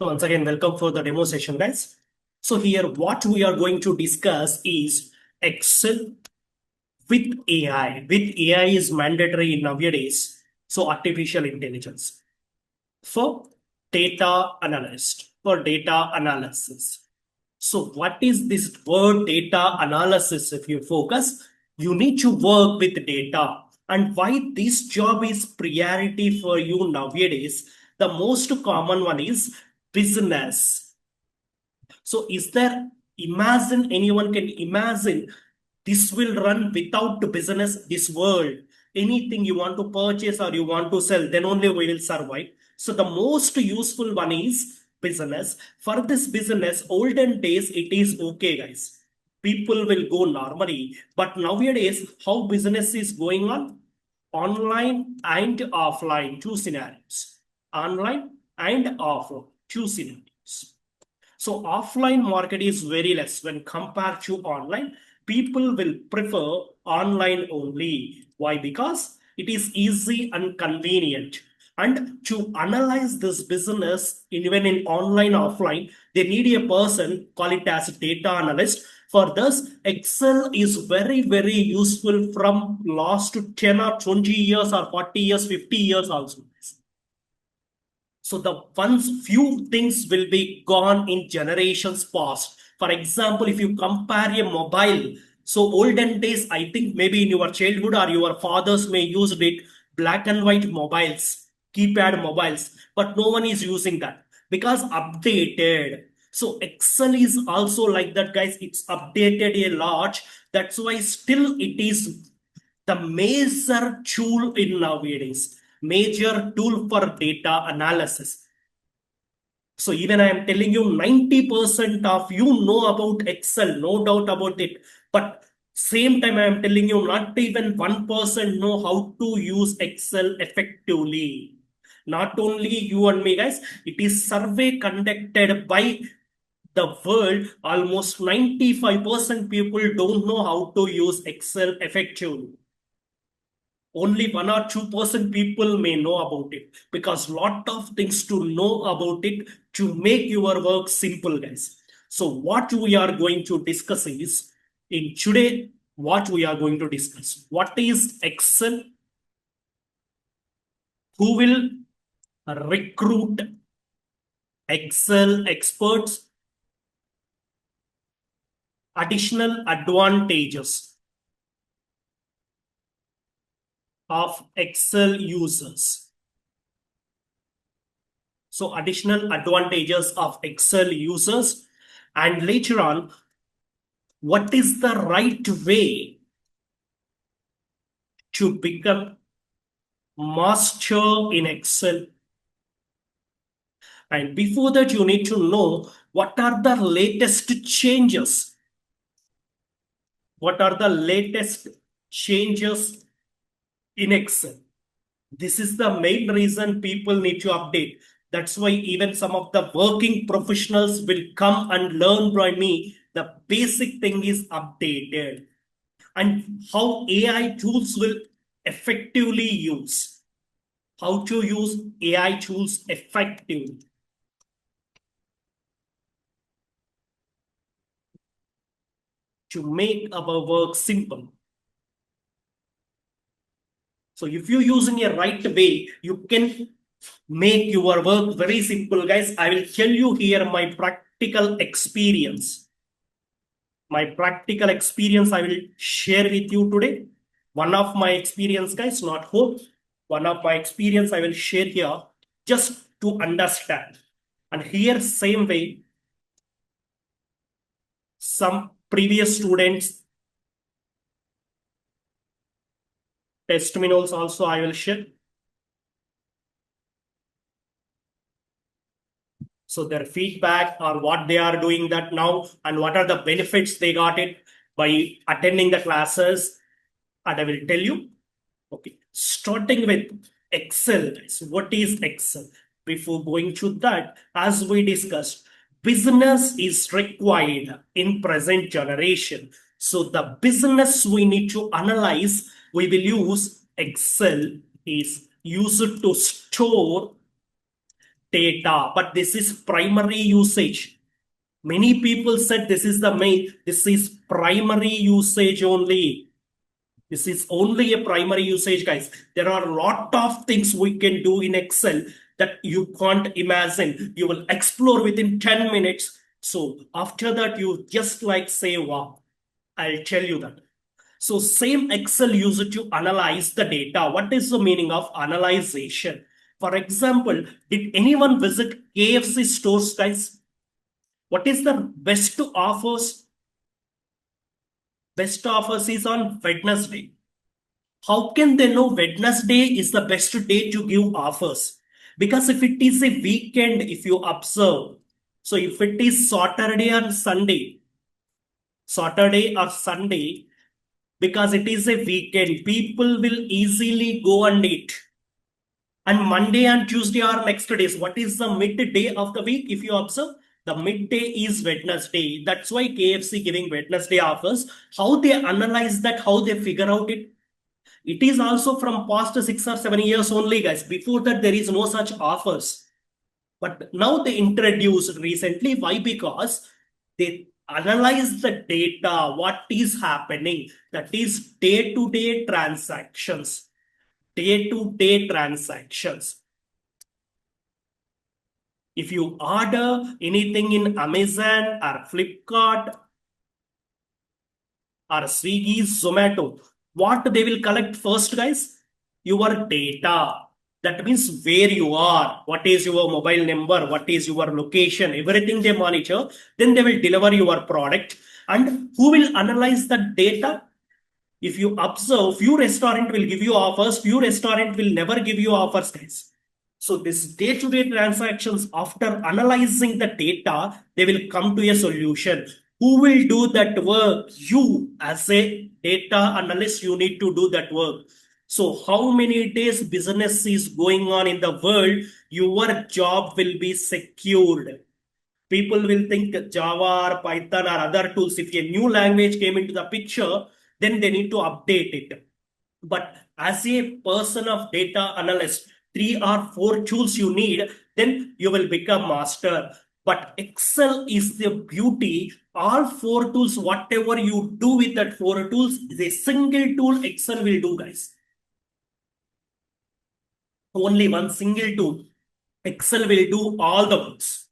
So once again, welcome for the demo session, guys. So here, what we are going to discuss is Excel with AI. With AI is mandatory nowadays. So artificial intelligence for data analyst, for data analysis. So what is this word data analysis? If you focus, you need to work with data. And why this job is priority for you nowadays? The most common one is business. So is there, imagine anyone can imagine this will run without business, this world. Anything you want to purchase or you want to sell, then only we will survive. So the most useful one is business. For this business, olden days, it is okay, guys. People will go normally. But nowadays, how business is going on? Online and offline, two scenarios. Online and offline, two scenarios. So offline market is very less when compared to online. People will prefer online only. Why? Because it is easy and convenient. And to analyze this business, even in online, offline, they need a person, call it as a data analyst. For this, Excel is very, very useful from last 10 or 20 years or 40 years, 50 years also. So the once few things will be gone in generations past. For example, if you compare a mobile, so olden days, I think maybe in your childhood or your fathers may use it, black and white mobiles, keypad mobiles, but no one is using that because updated. So Excel is also like that, guys. It's updated a lot. That's why still it is the major tool in nowadays, major tool for data analysis. So even I am telling you 90% of you know about Excel, no doubt about it. But same time I am telling you not even 1% know how to use Excel effectively. Not only you and me, guys, it is survey conducted by the world. Almost 95% people don't know how to use Excel effectively. Only 1 or 2% people may know about it because lot of things to know about it to make your work simple, guys. So what we are going to discuss is in today, what we are going to discuss. What is Excel? Who will recruit Excel experts? Additional advantages of Excel users. So additional advantages of Excel users. And later on, what is the right way to become master in Excel? And before that, you need to know what are the latest changes. What are the latest changes in Excel? This is the main reason people need to update. That's why even some of the working professionals will come and learn by me. The basic thing is updated. And how AI tools will effectively use. How to use AI tools effectively. To make our work simple. So if you're using a right way, you can make your work very simple, guys. I will tell you here my practical experience. My practical experience I will share with you today. One of my experience, guys, not whole. One of my experience I will share here just to understand. And here, same way, some previous students testimonials also I will share. So their feedback or what they are doing that now and what are the benefits they got it by attending the classes. And I will tell you. Okay, starting with Excel. So what is Excel? Before going to that, as we discussed, business is required in present generation. So the business we need to analyze, we will use Excel is used to store data, but this is primary usage. Many people said this is the main, this is primary usage only. This is only a primary usage, guys. There are a lot of things we can do in Excel that you can't imagine. You will explore within 10 minutes. So after that, you just like say, wow, I'll tell you that. So same Excel used to analyze the data. What is the meaning of analyzation? For example, did anyone visit KFC stores, guys? What is the best offers? Best offers is on Wednesday. How can they know Wednesday is the best day to give offers? Because if it is a weekend, if you observe, so if it is Saturday or Sunday, because it is a weekend, people will easily go and eat. And Monday and Tuesday are next days. What is the midday of the week? If you observe, the midday is Wednesday. That's why KFC giving Wednesday offers. How they analyze that, how they figure out it. It is also from past 6 or 7 years only, guys. Before that, there is no such offers. But now they introduced recently. Why? Because they analyze the data, what is happening. That is day-to-day transactions. Day-to-day transactions. If you order anything in Amazon or Flipkart or Swiggy, Zomato, what they will collect first, guys? Your data. That means where you are, what is your mobile number, what is your location, everything they monitor. Then they will deliver your product. And who will analyze the data? If you observe, few restaurant will give you offers, few restaurant will never give you offers, guys. So this day-to-day transactions, after analyzing the data, they will come to a solution. Who will do that work? You, as a data analyst, you need to do that work. So how many days business is going on in the world, your job will be secured. People will think Java or Python or other tools. If a new language came into the picture, then they need to update it. But as a person of data analyst, 3 or 4 tools you need, then you will become master. But Excel is the beauty. All 4 tools, whatever you do with that 4 tools, is a single tool Excel will do, guys. Only one single tool. Excel will do all the works.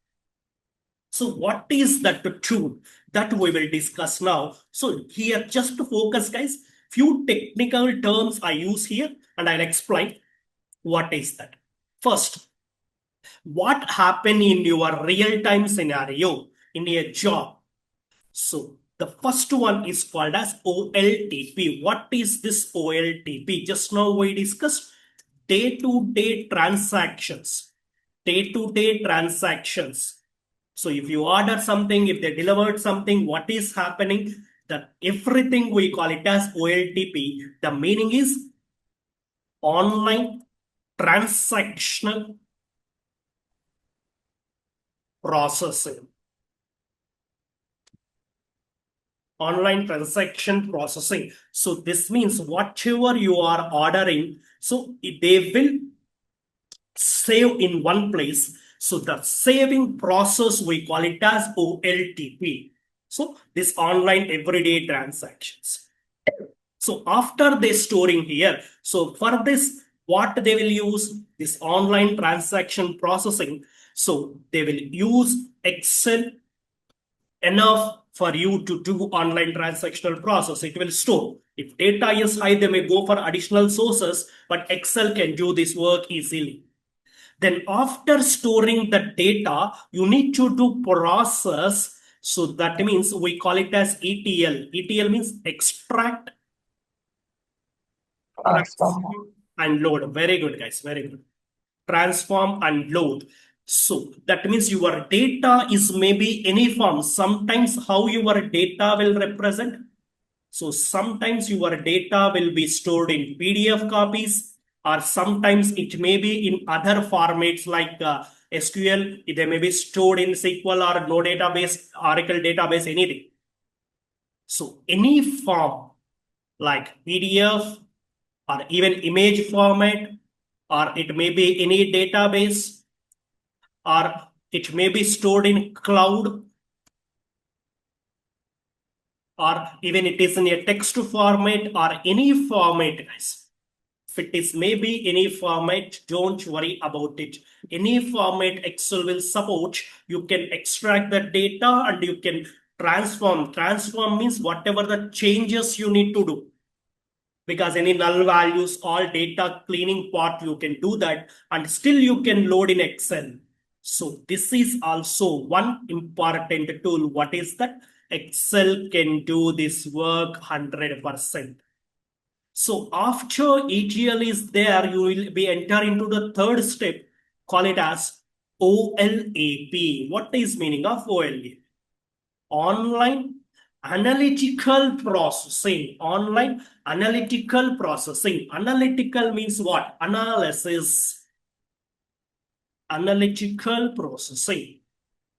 So what is that tool that we will discuss now? So here, just to focus, guys, few technical terms I use here and I'll explain what is that. First, what happened in your real-time scenario in a job? So the first one is called as OLTP. What is this OLTP? Just now we discussed day-to-day transactions. Day-to-day transactions. So if you order something, if they delivered something, what is happening? That everything we call it as OLTP. The meaning is online transactional processing. Online transaction processing. So this means whatever you are ordering, so they will save in one place. So the saving process, we call it as OLTP. So this online everyday transactions. So after they storing here, so for this, what they will use this online transaction processing. So they will use Excel enough for you to do online transactional process. It will store. If data is high, they may go for additional sources, but Excel can do this work easily. Then after storing the data, you need to do process. So that means we call it as ETL. ETL means extract, transform, and load. Very good, guys. Very good. Transform and load. So that means your data is maybe any form. Sometimes how your data will represent. So sometimes your data will be stored in PDF copies, or sometimes it may be in other formats like SQL. They may be stored in SQL or no database, Oracle database, anything. So any form like PDF or even image format, or it may be any database, or it may be stored in cloud, or even it is in a text format or any format, guys. If it is maybe any format, don't worry about it. Any format Excel will support. You can extract the data and you can transform. Transform means whatever the changes you need to do. Because any null values, all data cleaning part, you can do that and still you can load in Excel. So this is also one important tool. What is that? Excel can do this work 100%. So after ETL is there, you will be enter into the third step, call it as OLAP. What is meaning of OLAP? Online analytical processing. Online analytical processing. Analytical means what? Analysis. Analytical processing.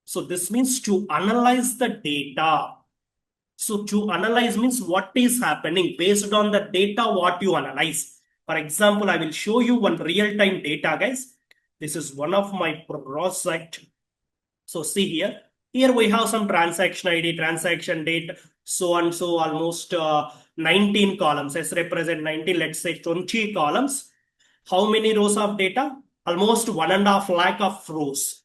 So this means to analyze the data. So to analyze means what is happening based on the data, what you analyze. For example, I will show you one real-time data, guys. This is one of my project. So see here. Here we have some transaction ID, transaction date, so and so, almost 19 columns. Let's represent 19, let's say 20 columns. How many rows of data? Almost 1.5 lakh of rows.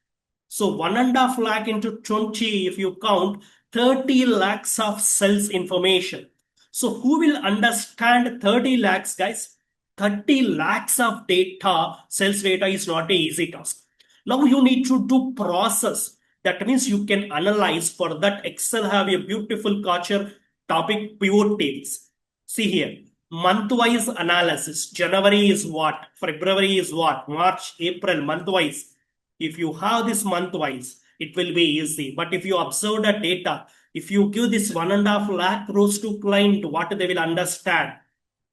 So 1.5 lakh into 20, if you count, 30 lakhs of cells information. So who will understand 30 lakhs, guys? 30 lakhs of data, cells data is not an easy task. Now you need to do process. That means you can analyze. For that, Excel have a beautiful culture topic, pivot tables. See here, month-wise analysis. January is what? February is what? March, April, month-wise. If you have this month-wise, it will be easy. But if you observe the data, if you give this 1.5 lakh rows to client, what they will understand?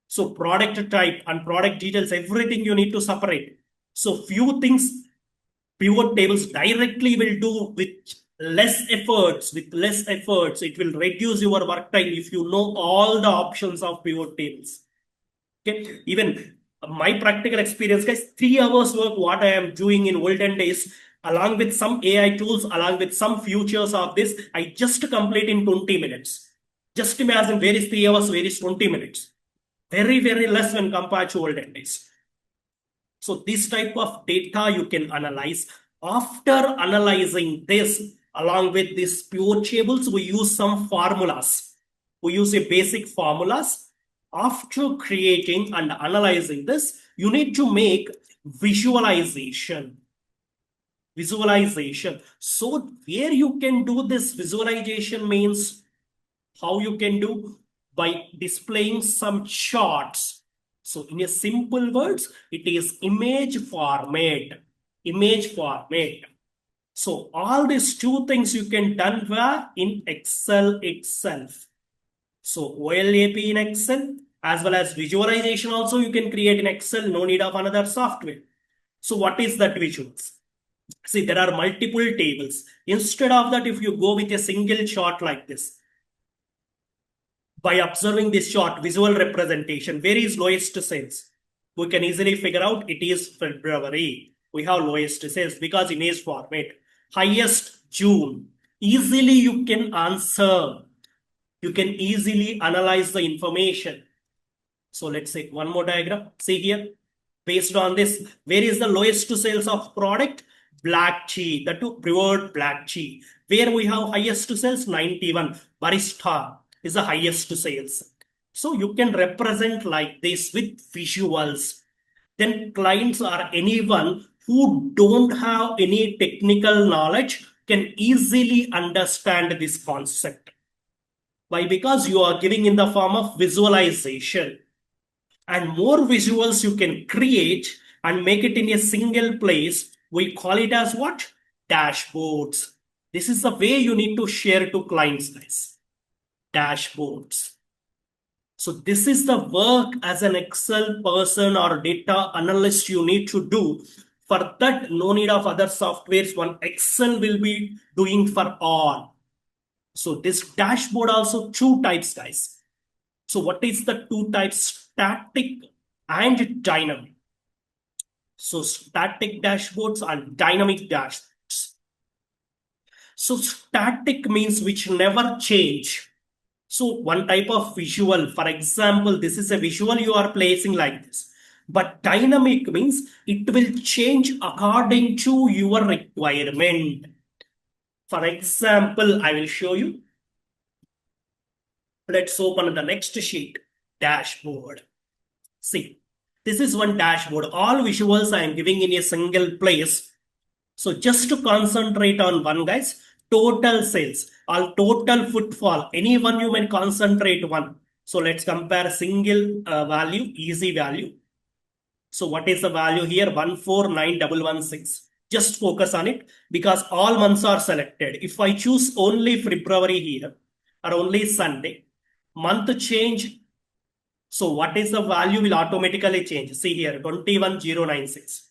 So product type and product details, everything you need to separate. So few things pivot tables directly will do with less efforts. It will reduce your work time if you know all the options of pivot tables. Okay, even my practical experience, guys, 3 hours work what I am doing in olden days, along with some AI tools, along with some futures of this, I just complete in 20 minutes. Just imagine where is 3 hours, where is 20 minutes. Very, very less when compared to olden days. So this type of data you can analyze. After analyzing this, along with these pivot tables, we use some formulas. We use a basic formulas. After creating and analyzing this, you need to make visualization. Visualization. So where you can do this visualization means how you can do by displaying some charts. So in a simple words, it is image format. Image format. So all these two things you can done where in Excel itself. So OLAP in Excel as well as visualization also you can create in Excel. No need of another software. So what is that visuals? See, there are multiple tables. Instead of that, if you go with a single chart like this, by observing this chart, visual representation, where is lowest sales? We can easily figure out it is February. We have lowest sales because image format. Highest June. Easily you can answer. You can easily analyze the information. So let's say one more diagram. See here. Based on this, where is the lowest sales of product? Black tea. The two preferred black tea. Where we have highest sales? 91. Barista is the highest sales. So you can represent like this with visuals. Then clients or anyone who don't have any technical knowledge can easily understand this concept. Why? Because you are giving in the form of visualization. And more visuals you can create and make it in a single place. We call it as what? Dashboards. This is the way you need to share to clients, guys. Dashboards. So this is the work as an Excel person or data analyst you need to do. For that, no need of other softwares. One Excel will be doing for all. So this dashboard also two types, guys. So what is the two types? Static and dynamic. So static dashboards and dynamic dash. So static means which never change. So one type of visual, for example, this is a visual you are placing like this. But dynamic means it will change according to your requirement. For example, I will show you. Let's open the next sheet, dashboard. See, this is one dashboard. All visuals I am giving in a single place. So just to concentrate on one, guys, total sales or total footfall, any one you may concentrate one. So let's compare single value, easy value. So what is the value here? 149116. Just focus on it because all months are selected. If I choose only February here or only Sunday, month change. So what is the value will automatically change. See here, 21096.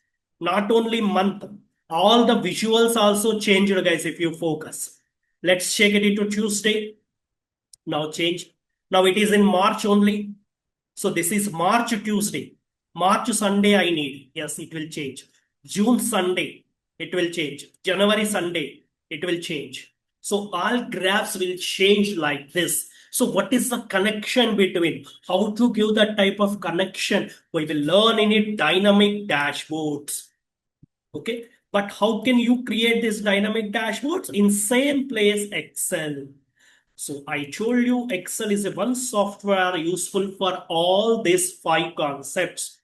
Not only month, all the visuals also changed, guys, if you focus. Let's check it into Tuesday. Now change. Now it is in March only. So this is March Tuesday. March Sunday I need. Yes, it will change. June Sunday, it will change. January Sunday, it will change. So all graphs will change like this. So what is the connection between? How to give that type of connection? We will learn in it dynamic dashboards. Okay. But how can you create these dynamic dashboards? In same place, Excel. So I told you Excel is a one software useful for all these 5 concepts.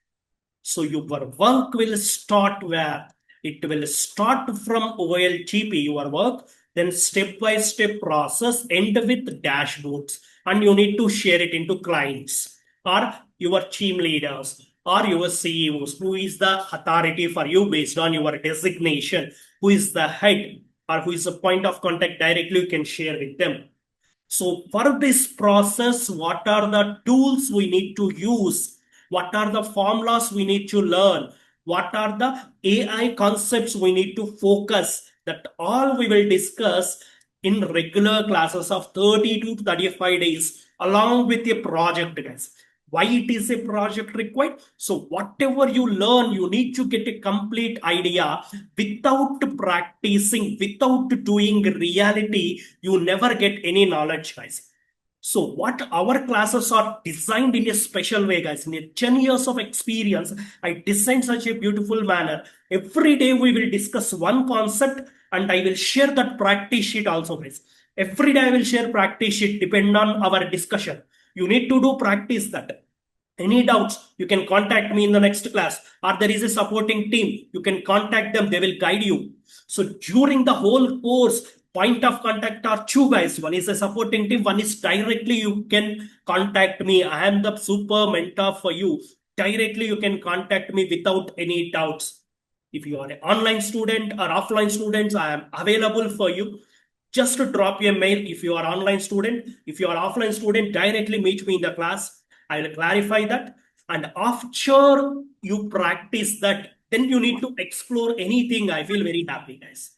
So your work will start where? It will start from OLTP, your work, then step-by-step process, end with dashboards. And you need to share it into clients or your team leaders or your CEOs, who is the authority for you based on your designation, who is the head or who is the point of contact directly, you can share with them. So for this process, what are the tools we need to use? What are the formulas we need to learn? What are the AI concepts we need to focus? That all we will discuss in regular classes of 30 to 35 days along with a project, guys. Why it is a project required? So whatever you learn, you need to get a complete idea. Without practicing, without doing reality, you never get any knowledge, guys. So what our classes are designed in a special way, guys. In a 10 years of experience, I designed such a beautiful manner. Every day we will discuss one concept and I will share that practice sheet also, guys. Every day I will share practice sheet depend on our discussion. You need to do practice that. Any doubts, you can contact me in the next class, or there is a supporting team. You can contact them, they will guide you. So during the whole course, point of contact are 2 guys. One is a supporting team, one is directly you can contact me. I am the super mentor for you. Directly you can contact me without any doubts. If you are an online student or offline students, I am available for you. Just to drop your mail if you are online student. If you are offline student, directly meet me in the class. I will clarify that. And after you practice that, then you need to explore anything. I feel very happy, guys.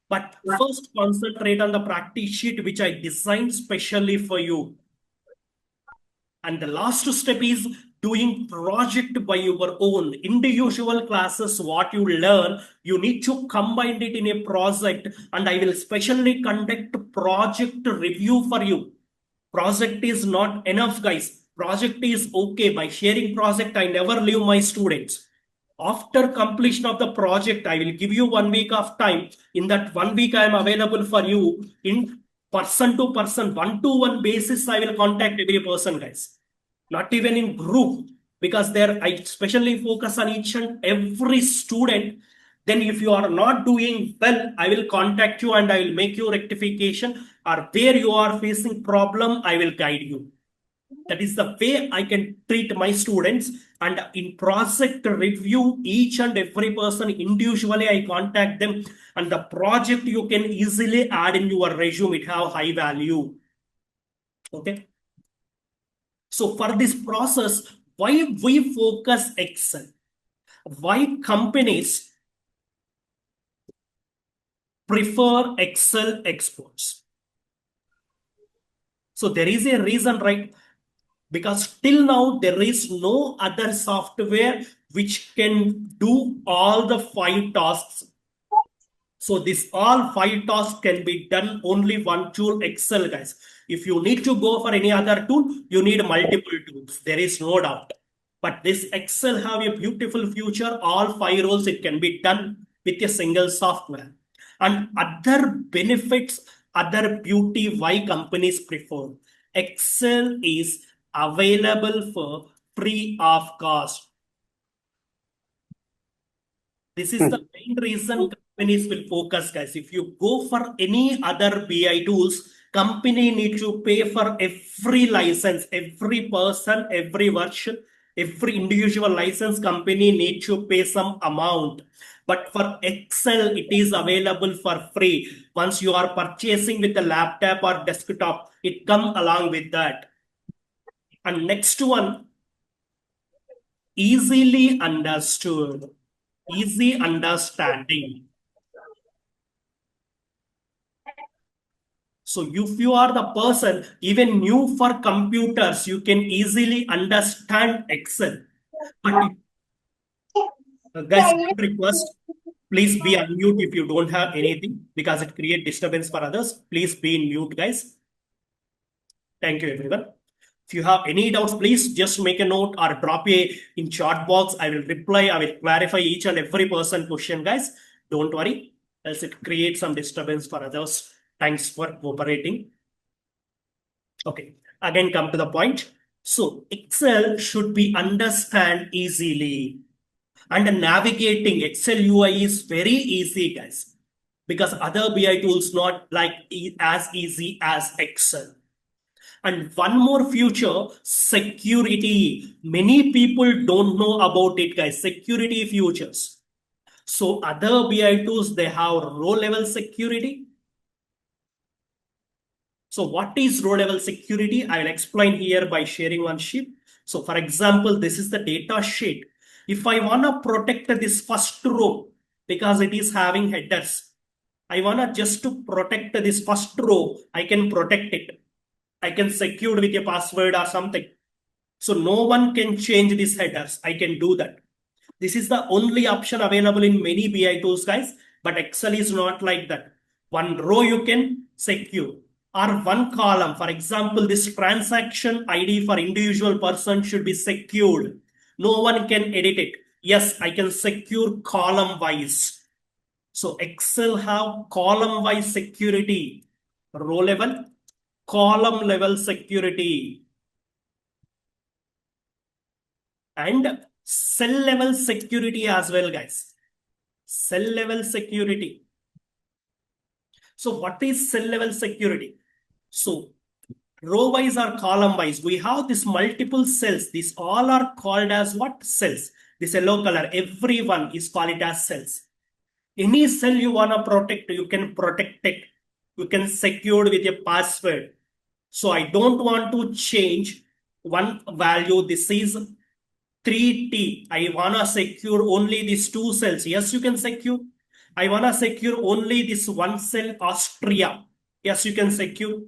But first, concentrate on the practice sheet, which I designed specially for you. And the last step is doing project by your own. Individual classes, what you learn, you need to combine it in a project. And I will specially conduct project review for you. Project is not enough, guys. Project is okay. By sharing project, I never leave my students. After completion of the project, I will give you 1 week of time. In that 1 week, I am available for you in person to person, one-to-one basis. I will contact every person, guys. Not even in group, because there I specially focus on each and every student. Then if you are not doing well, I will contact you and I will make you rectification, or where you are facing problem, I will guide you. That is the way I can treat my students. And in project review, each and every person individually, I contact them. And the project you can easily add in your resume. It have high value. Okay. So for this process, why we focus Excel? Why companies prefer Excel exports? So there is a reason, right? Because till now there is no other software which can do all the 5 tasks So this all 5 tasks can be done only one tool, Excel, guys. If you need to go for any other tool, you need multiple tools. There is no doubt. But this Excel have a beautiful future. All 5 roles it can be done with a single software. And other benefits, other beauty why companies prefer. Excel is available for free of cost. This is the main reason companies will focus, guys. If you go for any other BI tools, company need to pay for every license, every person, every version, every individual license, company need to pay some amount. But for Excel, it is available for free. Once you are purchasing with a laptop or desktop, it come along with that. And next one, easily understood, easy understanding. So if you are the person even new for computers, you can easily understand Excel. But guys, one request, please be unmute if you don't have anything because it creates disturbance for others. Please be in mute, guys. Thank you, everyone. If you have any doubts, please just make a note or drop a in chat box. I will reply. I will clarify each and every person question, guys. Don't worry, else it creates some disturbance for others. Thanks for cooperating. Okay, again come to the point. So Excel should be understand easily. And navigating Excel UI is very easy, guys. Because other BI tools not like as easy as Excel. And one more feature, security. Many people don't know about it, guys. Security features. So other BI tools, they have row level security. So what is row level security? I will explain here by sharing one sheet. So for example, this is the data sheet. If I want to protect this first row because it is having headers, I want to just to protect this first row, I can protect it. I can secure with a password or something. So no one can change these headers. I can do that. This is the only option available in many BI tools, guys. But Excel is not like that. One row you can secure or one column. For example, this transaction ID for individual person should be secured. No one can edit it. Yes, I can secure column wise. So Excel have column wise security, row level, column level security, and cell level security as well, guys. Cell level security. So what is cell level security? So row wise or column wise, we have this multiple cells. These all are called as what? Cells. This yellow color, everyone is called it as cells. Any cell you want to protect, you can protect it. You can secure with a password. So I don't want to change one value. This is 3T. I wanna secure only these 2 cells. Yes, you can secure. I wanna secure only this one cell, Austria. Yes, you can secure.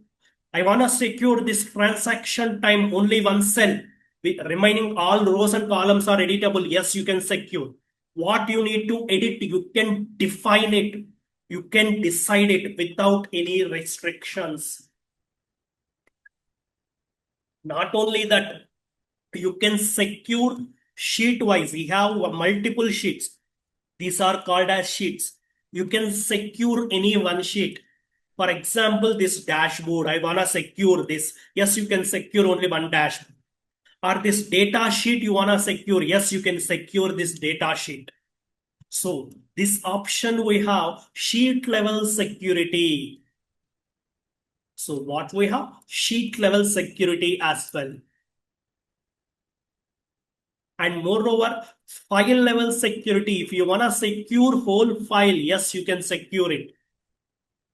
I wanna secure this transaction time only one cell. Remaining all rows and columns are editable. Yes, you can secure. What you need to edit, you can define it. You can decide it without any restrictions. Not only that, you can secure sheet wise. We have multiple sheets. These are called as sheets. You can secure any one sheet. For example, this dashboard, I want to secure this. Yes, you can secure only one dashboard. Or this data sheet, you want to secure. Yes, you can secure this data sheet. So this option we have sheet level security. So what we have? Sheet level security as well. And moreover, file level security. If you want to secure whole file, yes, you can secure it.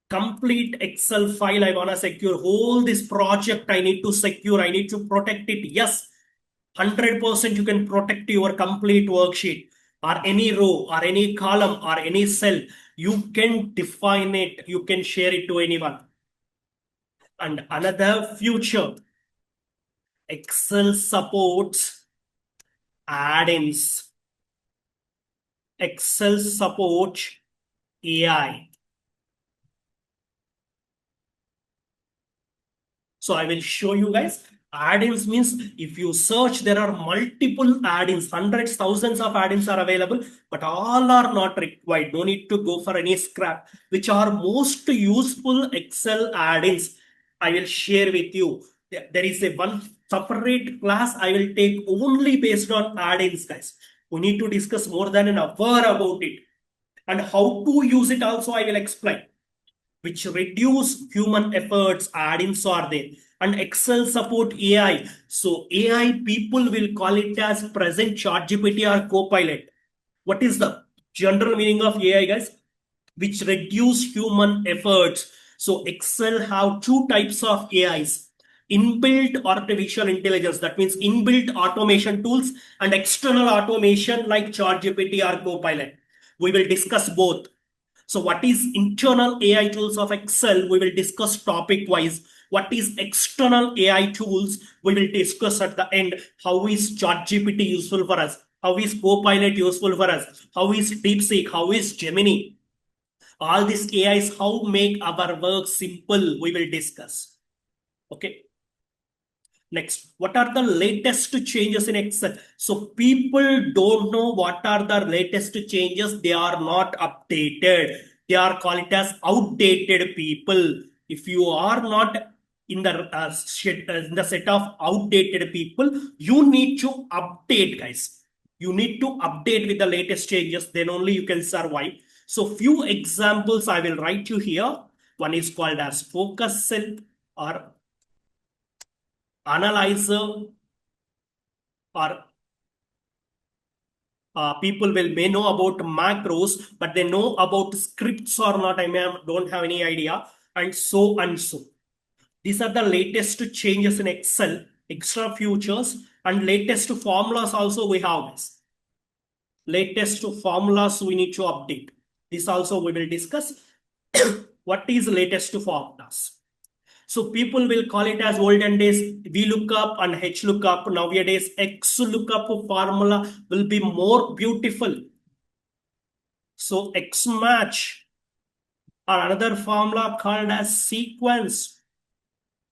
Complete Excel file, I want to secure whole this project. I need to secure, I need to protect it. Yes, 100% you can protect your complete worksheet or any row or any column or any cell. You can define it. You can share it to anyone. And another feature, Excel supports add-ins. Excel supports AI. So I will show you guys. Add-ins means if you search, there are multiple add-ins, hundreds, thousands of add-ins are available, but all are not required. No need to go for any scrap. Which are most useful Excel add-ins, I will share with you. There is a one separate class I will take only based on add-ins, guys. We need to discuss more than an hour about it. And how to use it also I will explain, which reduce human efforts, add-ins are there. And Excel support AI. So AI people will call it as present ChatGPT or Copilot. What is the general meaning of AI, guys? Which reduce human efforts. So Excel have two types of AIs. Inbuilt artificial intelligence, that means inbuilt automation tools, and external automation like ChatGPT or Copilot. We will discuss both. So what is internal AI tools of Excel? We will discuss topic wise. What is external AI tools? We will discuss at the end. How is ChatGPT useful for us? How is Copilot useful for us? How is DeepSeek? How is Gemini? All these AIs, how make our work simple? We will discuss. Okay. Next, what are the latest changes in Excel? So people don't know what are the latest changes. They are not updated. They are called it as outdated people. If you are not in the set of outdated people, you need to update, guys. You need to update with the latest changes. Then only you can survive. So few examples I will write you here. One is called as focus cell or analyzer, or people will may know about macros, but they know about scripts or not. Don't have any idea, and so and so. These are the latest changes in Excel, extra features, and latest formulas also we have this. Latest formulas we need to update. This also we will discuss. What is latest formulas? So people will call it as olden days VLOOKUP and HLOOKUP. Nowadays, XLOOKUP formula will be more beautiful. So XMatch or another formula called as sequence.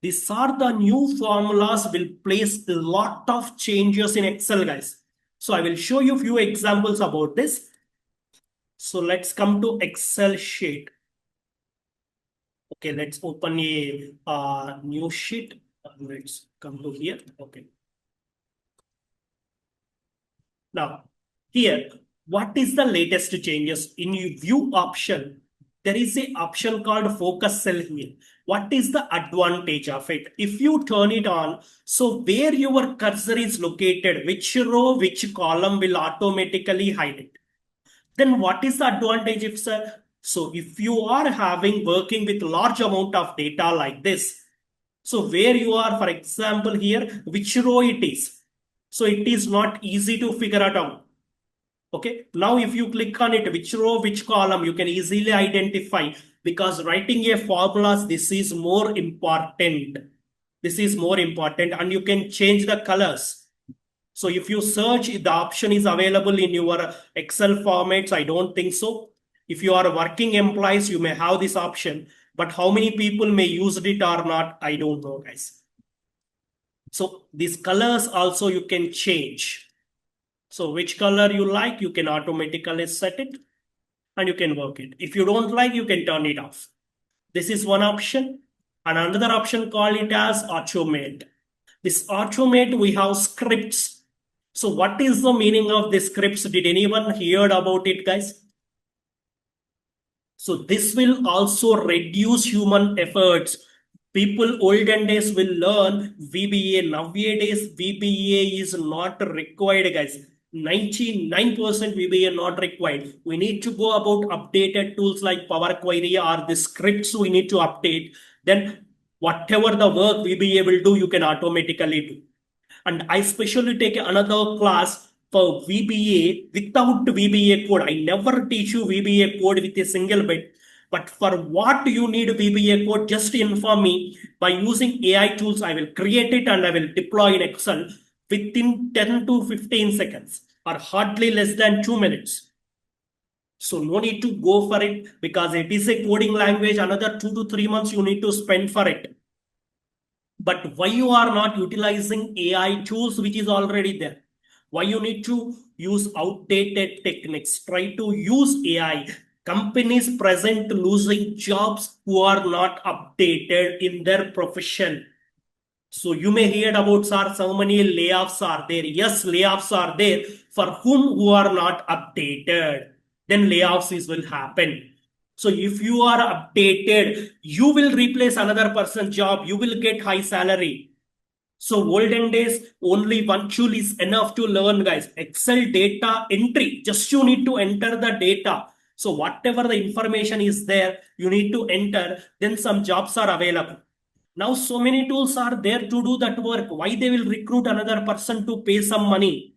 These are the new formulas will place a lot of changes in Excel, guys. So I will show you a few examples about this. So let's come to Excel sheet. Okay, let's open a new sheet. Let's come to here. Okay. Now, here, what is the latest changes? In view option, there is a option called focus cell here. What is the advantage of it? If you turn it on, so where your cursor is located, which row, which column will automatically hide it. Then what is the advantage if, sir? So if you are having working with large amount of data like this, so where you are, for example, here, which row it is. So it is not easy to figure it out. Okay. Now, if you click on it, which row, which column, you can easily identify, because writing a formulas, this is more important. This is more important, and you can change the colors. So if you search, the option is available in your Excel formats. I don't think so. If you are working employees, you may have this option, but how many people may use it or not, I don't know, guys. So these colors also you can change. So which color you like, you can automatically set it and you can work it. If you don't like, you can turn it off. This is one option. And another option, call it as automate. This automate, we have scripts. So what is the meaning of the scripts? Did anyone hear about it, guys? So this will also reduce human efforts. People olden days will learn VBA. Nowadays, VBA is not required, guys. 99% VBA not required. We need to go about updated tools like Power Query or the scripts we need to update. Then whatever the work VBA will do, you can automatically do. And I specially take another class for VBA without VBA code. I never teach you VBA code with a single bit. But for what you need VBA code, just inform me. By using AI tools, I will create it and I will deploy in Excel within 10 to 15 seconds or hardly less than 2 minutes. So no need to go for it, because it is a coding language. Another 2 to 3 months you need to spend for it. But why you are not utilizing AI tools which is already there? Why you need to use outdated techniques? Try to use AI. Companies present losing jobs who are not updated in their profession. So you may hear about, sir, so many layoffs are there. Yes, layoffs are there for whom who are not updated. Then layoffs will happen. So if you are updated, you will replace another person's job. You will get high salary. So olden days, only one tool is enough to learn, guys. Excel data entry. Just you need to enter the data. So whatever the information is there, you need to enter. Then some jobs are available. Now so many tools are there to do that work. Why they will recruit another person to pay some money?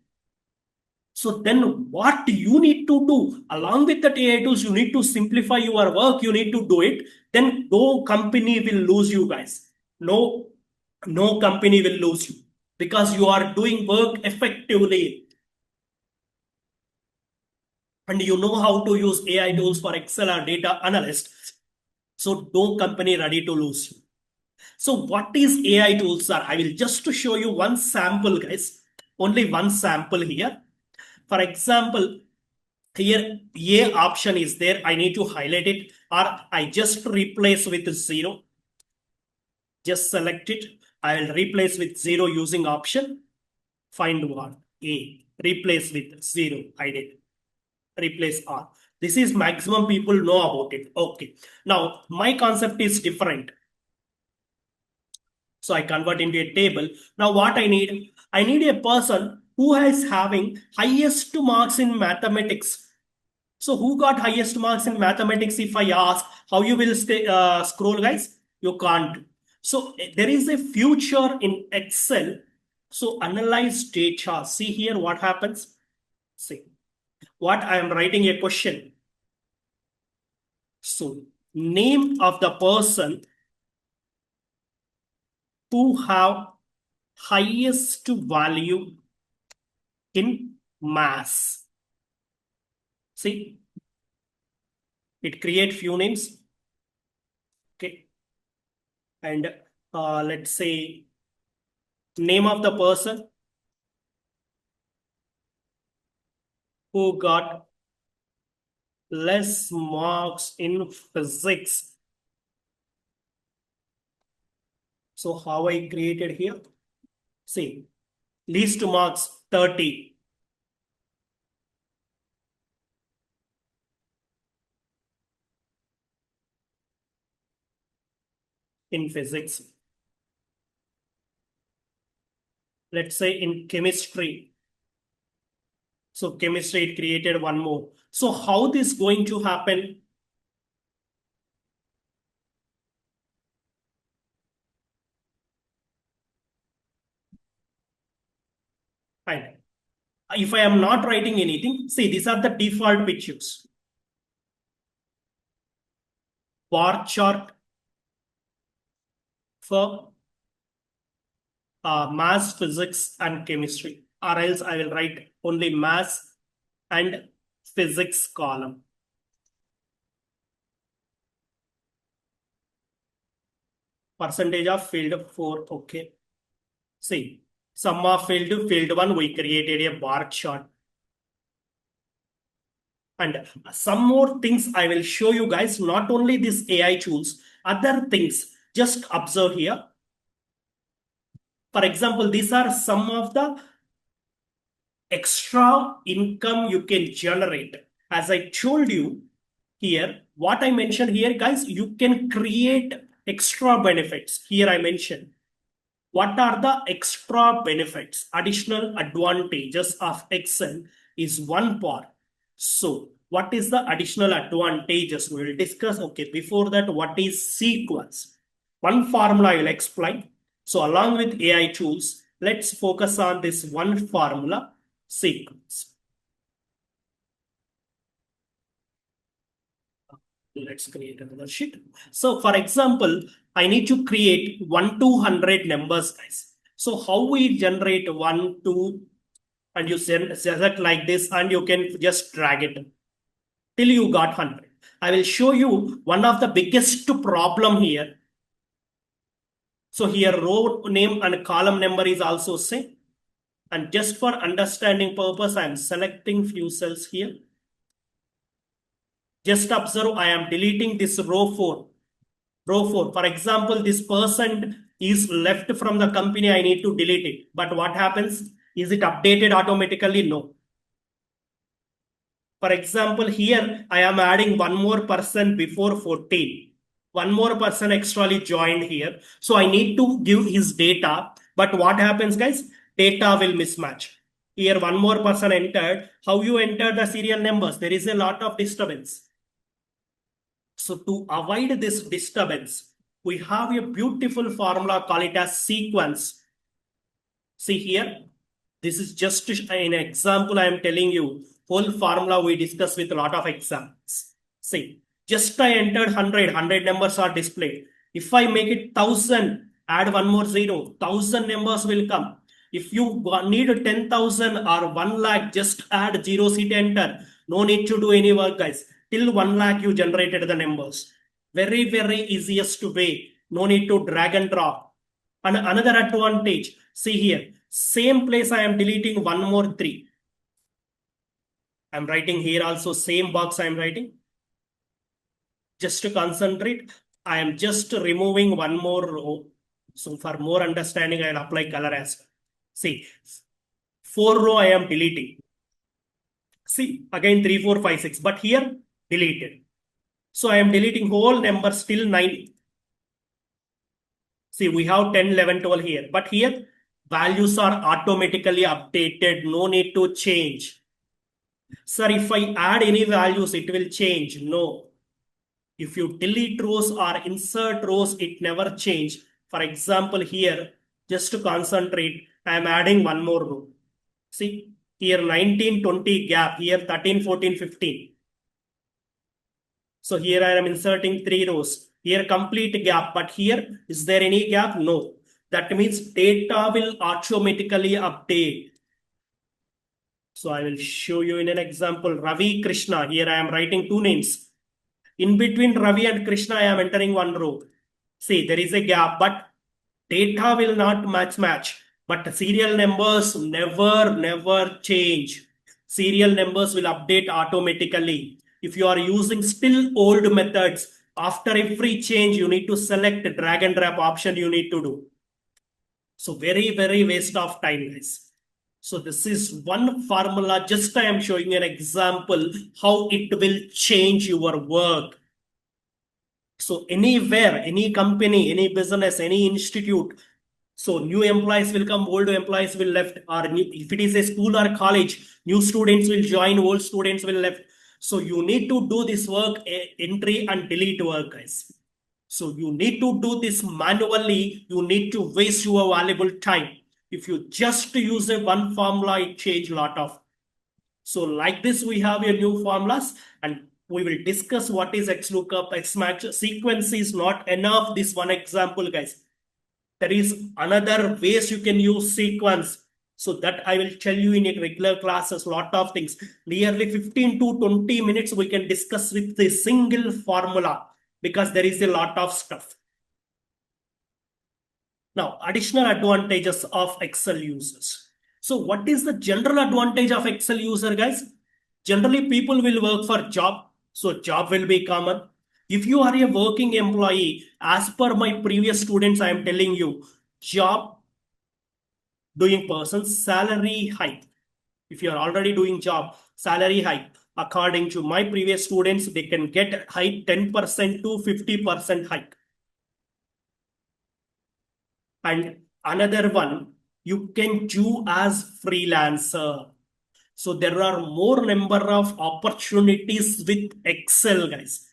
So then what you need to do along with that AI tools, you need to simplify your work. You need to do it. Then no company will lose you, guys. No, no company will lose you because you are doing work effectively and you know how to use AI tools for Excel or data analyst. So no company ready to lose you. So what is AI tools are? I will just show you one sample, guys. Only one sample here. For example, here A option is there. I need to highlight it or I just replace with 0. Just select it. I will replace with 0 using option. Find what? A. Replace with 0. I did. Replace R. This is maximum people know about it. Okay. Now, my concept is different. So I convert into a table. Now what I need? I need a person who is having highest marks in mathematics. So who got highest marks in mathematics? If I ask, how you will scroll, guys? You can't. So there is a future in Excel. So analyze data. See here what happens. See what I am writing a question. So name of the person who have highest value in mass. See, it create few names. Okay. And let's say name of the person who got less marks in physics. So how I created here? See, least marks 30. In physics. Let's say in chemistry. So chemistry, it created one more. So how this going to happen? Fine. If I am not writing anything, see, these are the default pictures. Bar chart for mass, physics, and chemistry. Or else I will write only mass and physics column. Percentage of field 4. Okay. See, sum of field 1, we created a bar chart. And some more things I will show you guys, not only this AI tools, other things. Just observe here. For example, these are some of the extra income you can generate. As I told you here, what I mentioned here, guys, you can create extra benefits. Here I mentioned. What are the extra benefits? Additional advantages of Excel is one part. So what is the additional advantages? We will discuss. Okay, before that, what is sequence? One formula I will explain. So along with AI tools, let's focus on this one formula, sequence. Let's create another sheet. So for example, I need to create 1 to 100 numbers, guys. So how we generate 1, 2, and you select like this, and you can just drag it till you got 100. I will show you one of the biggest problem here. So here row name and column number is also same. And just for understanding purpose, I am selecting few cells here. Just observe, I am deleting this row 4. Row 4. For example, this person is left from the company, I need to delete it. But what happens? Is it updated automatically? No. For example, here I am adding one more person before 14. One more person extrally joined here. So I need to give his data. But what happens, guys? Data will mismatch. Here one more person entered. How you enter the serial numbers? There is a lot of disturbance. So to avoid this disturbance, we have a beautiful formula, call it as sequence. See here, this is just an example I am telling you. Whole formula we discuss with a lot of examples. See, just I entered 100 numbers are displayed. If I make it 1000, add one more zero, 1000 numbers will come. If you need 10,000 or 1 lakh, just add 0 seat enter. No need to do any work, guys. Till 1 lakh you generated the numbers. Very, very easiest way. No need to drag and drop. And another advantage, see here, same place I am deleting one more 3. I'm writing here also same box I am writing. Just to concentrate, I am just removing one more row. So for more understanding, I will apply color as well. See, 4 row I am deleting. See, again 3, 4, 5, 6, but here deleted. So I am deleting whole number still 9. See, we have 10, 11, 12 here, but here values are automatically updated. No need to change. Sir, if I add any values, it will change. No. If you delete rows or insert rows, it never change. For example, here, just to concentrate, I am adding one more row. See, here 19, 20 gap, here 13, 14, 15. So here I am inserting 3 rows. Here complete gap, but here, is there any gap? No. That means data will automatically update. So I will show you in an example, Ravi, Krishna. Here I am writing 2 names. In between Ravi and Krishna, I am entering one row. See, there is a gap, but data will not match. But serial numbers never change. Serial numbers will update automatically. If you are using still old methods, after every change, you need to select drag and drop option you need to do. So very, very waste of time, guys. So this is one formula. Just I am showing an example how it will change your work. So anywhere, any company, any business, any institute, so new employees will come, old employees will left, or if it is a school or college, new students will join, old students will left. So you need to do this work, entry and delete work, guys. So you need to do this manually. You need to waste your valuable time. If you just use a one formula, it change a lot of. So like this, we have your new formulas and we will discuss what is XLOOKUP, XMatch. Sequence is not enough. This one example, guys. There is another ways you can use sequence. So that I will tell you in a regular classes, lot of things. Nearly 15 to 20 minutes we can discuss with a single formula because there is a lot of stuff. Now, additional advantages of Excel users. So what is the general advantage of Excel user, guys? Generally, people will work for job. So job will be common. If you are a working employee, as per my previous students, I am telling you, job doing person, salary hike. If you are already doing job, salary hike. According to my previous students, they can get hike 10% to 50% hike. And another one, you can do as freelancer. So there are more number of opportunities with Excel, guys.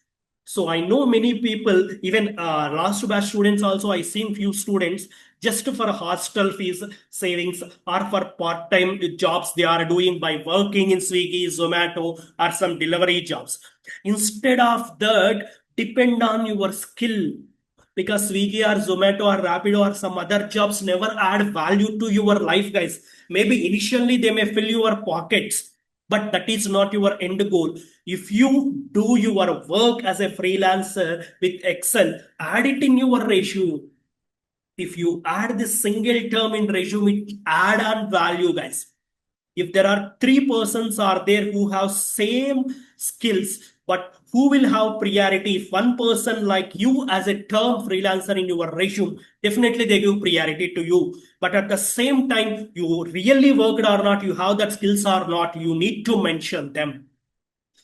So I know many people, even last batch students also, I seen few students just for hostel fees savings or for part-time jobs they are doing by working in Swiggy, Zomato or some delivery jobs. Instead of that, depend on your skill because Swiggy or Zomato or Rapido or some other jobs never add value to your life, guys. Maybe initially they may fill your pockets, but that is not your end goal. If you do your work as a freelancer with Excel, add it in your ratio. If you add this single term in resume, it add on value, guys. If there are three persons are there who have same skills, but who will have priority? If one person like you as a term freelancer in your resume, definitely they give priority to you. But at the same time, you really worked or not, you have that skills or not, you need to mention them.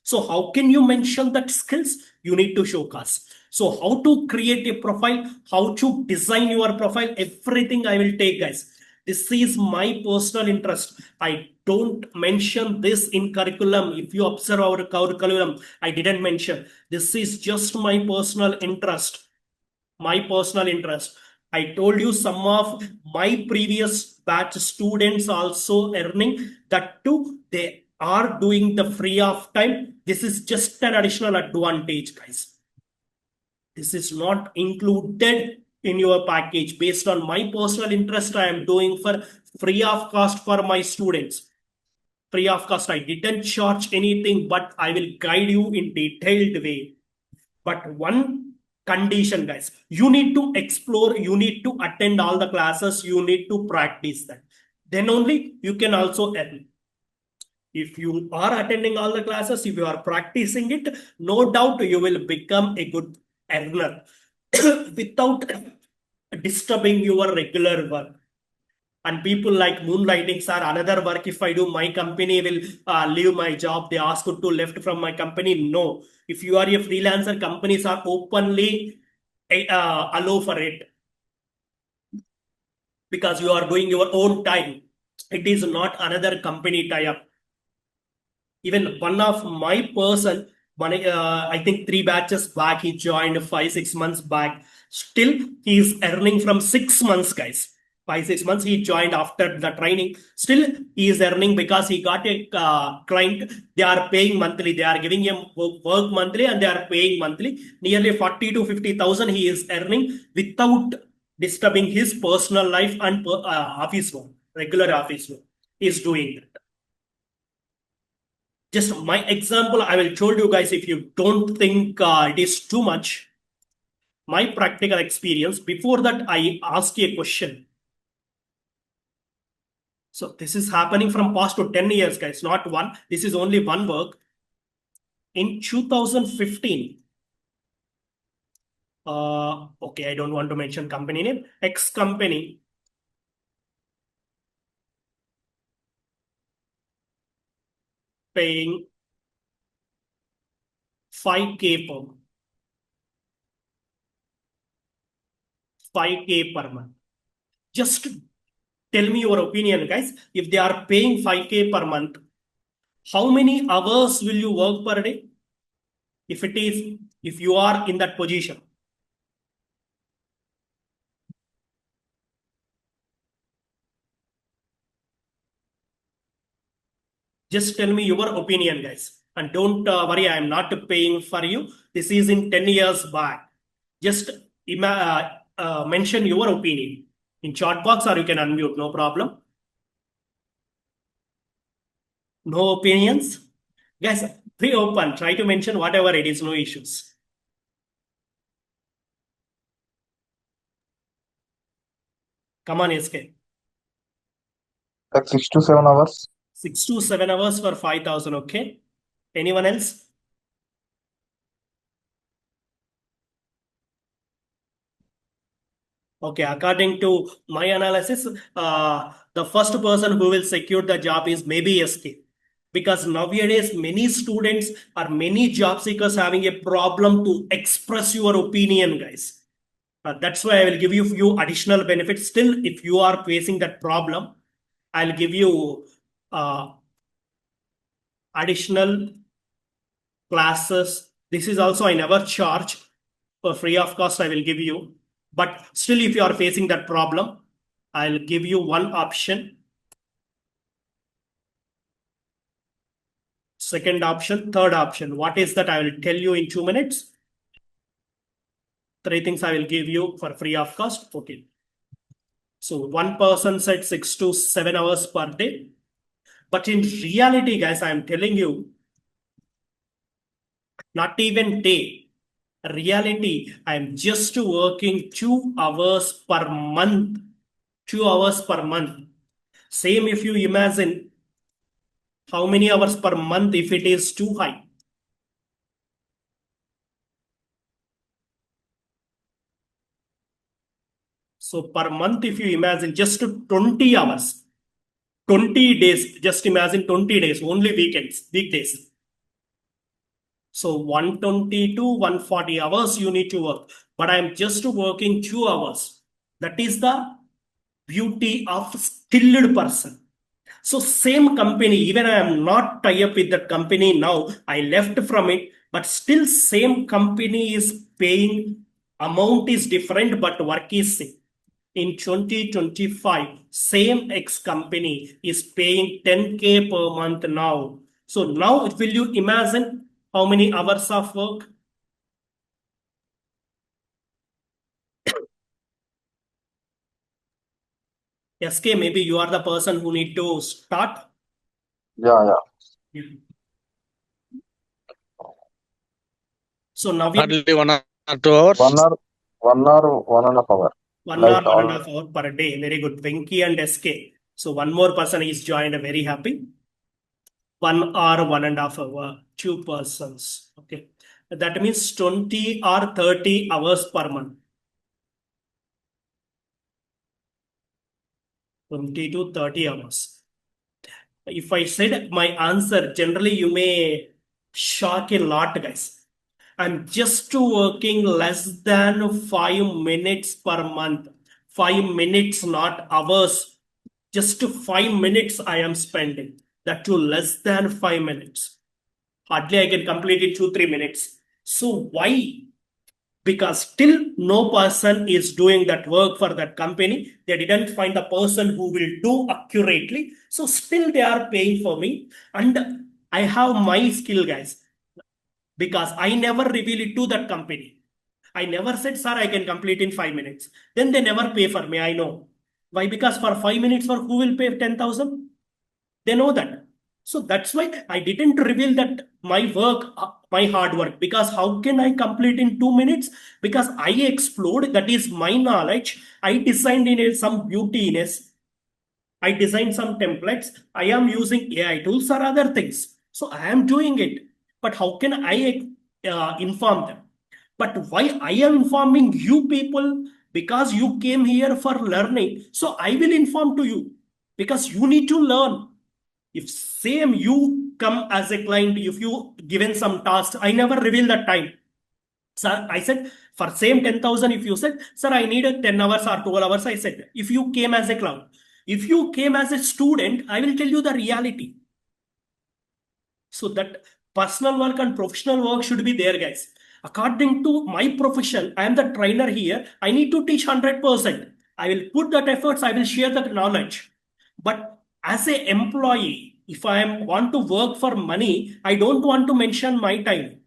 So how can you mention that skills? You need to showcase. So how to create a profile, how to design your profile, everything I will take, guys. This is my personal interest. I don't mention this in curriculum. If you observe our curriculum, I didn't mention. This is just my personal interest. My personal interest. I told you some of my previous batch students also earning that too. They are doing the free of time. This is just an additional advantage, guys. This is not included in your package. Based on my personal interest, I am doing for free of cost for my students. Free of cost. I didn't charge anything, but I will guide you in detailed way. But one condition, guys, you need to explore, you need to attend all the classes, you need to practice that. Then only you can also earn. If you are attending all the classes, if you are practicing it, no doubt you will become a good earner without disturbing your regular work. And people like moonlightings are another work. If I do, my company will leave my job. They ask you to left from my company. No. If you are a freelancer, companies are openly allow for it because you are doing your own time. It is not another company tie-up. Even one of my person, I think 3 batches back, he joined 5, 6 months back. Still, he is earning from 6 months, guys. 5, 6 months he joined after the training. Still, he is earning because he got a client. They are paying monthly. They are giving him work monthly and they are paying monthly. Nearly 40 to 50,000 he is earning without disturbing his personal life and office work, regular office work. He is doing that. Just my example, I will told you guys, if you don't think it is too much, my practical experience. Before that, I ask you a question. So this is happening from past to 10 years, guys, not one. This is only one work. In 2015, okay, I don't want to mention company name, X company paying 5K per month. 5K per month. Just tell me your opinion, guys. If they are paying 5K per month, how many hours will you work per day? If you are in that position, just tell me your opinion, guys. And don't worry, I am not paying for you. This is in 10 years back. Just mention your opinion in chat box, or you can unmute, no problem. No opinions, guys. Be open, try to mention whatever it is, no issues. Come on, SK. Like 6 to 7 hours. 6 to 7 hours for 5,000. Okay, anyone else? Okay, according to my analysis, the first person who will secure the job is maybe SK. Because nowadays, many students or many job seekers having a problem to express your opinion, guys. That's why I will give you few additional benefits. Still, if you are facing that problem, I'll give you additional classes. This is also I never charge for free of cost. I will give you. But still, if you are facing that problem, I'll give you one option. Second option, third option. What is that? I will tell you in 2 minutes. 3 things I will give you for free of cost. Okay. So one person said 6 to 7 hours per day. But in reality, guys, I am telling you, not even day. Reality, I'm just working 2 hours per month. 2 hours per month. Same if you imagine how many hours per month if it is too high. So per month, if you imagine just 20 hours, 20 days, just imagine 20 days, only weekdays. So 120 to 140 hours you need to work. But I'm just working 2 hours. That is the beauty of skilled person. So same company, even I am not tie up with that company now, I left from it, but still same company is paying, amount is different, but work is same. In 2025, same X company is paying 10K per month now. So now will you imagine how many hours of work? SK, maybe you are the person who need to start. Yeah, yeah. So now we Hardly 1 or 2 hours. 1 or 1.5 hour. 1 hour, Like one and a all. half hour per day. Very good. Venki and SK. So one more person is joined. Very happy. 1 hour, 1.5 hour. Two persons. Okay. That means 20 or 30 hours per month. 20 to 30 hours. If I said my answer, generally you may shock a lot, guys. I'm just working less than 5 minutes per month. 5 minutes, not hours. Just 5 minutes I am spending. That too less than 5 minutes. Hardly I can complete it 2, 3 minutes. So why? Because still no person is doing that work for that company. They didn't find a person who will do accurately. So still they are paying for me. And I have my skill, guys, because I never reveal it to that company. I never said, sir, I can complete in 5 minutes. Then they never pay for me. I know. Why? Because for 5 minutes work, who will pay 10,000? They know that. So that's why I didn't reveal that my work, my hard work, because how can I complete in 2 minutes? Because I explored, that is my knowledge. I designed in some beautiness. I designed some templates. I am using AI tools or other things. So I am doing it. But how can I inform them? But why I am informing you people? Because you came here for learning. So I will inform to you because you need to learn. If same you come as a client, if you given some task, I never reveal that time. Sir, I said for same 10,000, if you said, sir, I need a 10 hours or 12 hours, I said, if you came as a cloud, if you came as a student, I will tell you the reality. So that personal work and professional work should be there, guys. According to my profession, I am the trainer here. I need to teach 100%. I will put that efforts, I will share that knowledge. But as a employee, if I am want to work for money, I don't want to mention my time.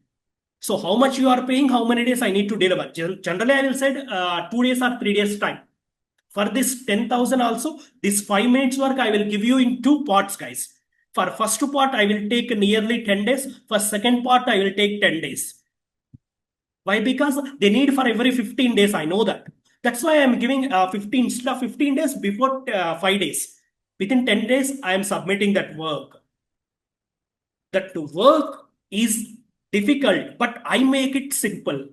So how much you are paying, how many days I need to deliver. Generally, I will say 2 days or 3 days time. For this 10,000 also, this 5 minutes work, I will give you in two parts, guys. For first part, I will take nearly 10 days. For second part, I will take 10 days. Why? Because they need for every 15 days. I know that. That's why I'm giving 15 instead of 15 days before 5 days. Within 10 days, I am submitting that work. That work is difficult, but I make it simple.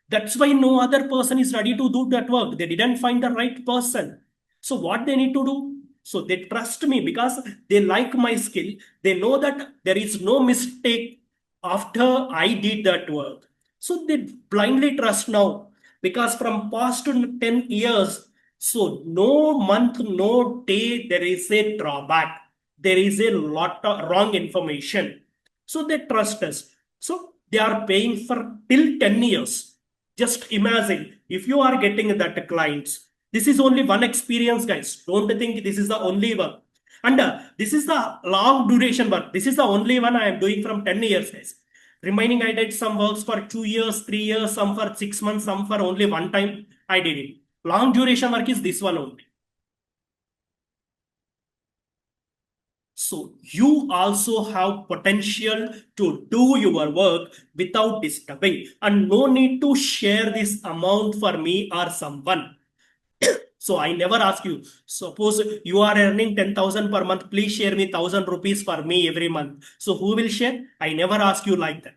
That's why no other person is ready to do that work. They didn't find the right person. So what they need to do? So they trust me because they like my skill. They know that there is no mistake after I did that work. So they blindly trust now because from past 10 years, so no month, no day, there is a drawback. There is a lot of wrong information. So they trust us. So they are paying for till 10 years. Just imagine if you are getting that clients. This is only one experience, guys. Don't think this is the only one. And this is the long duration work. This is the only one I am doing from 10 years, guys. Remaining, I did some works for 2 years, 3 years, some for 6 months, some for only one time. I did it. Long duration work is this one only. So you also have potential to do your work without disturbing, and no need to share this amount for me or someone. So I never ask you, suppose you are earning 10,000 per month, please share me 1,000 rupees for me every month. So who will share? I never ask you like that,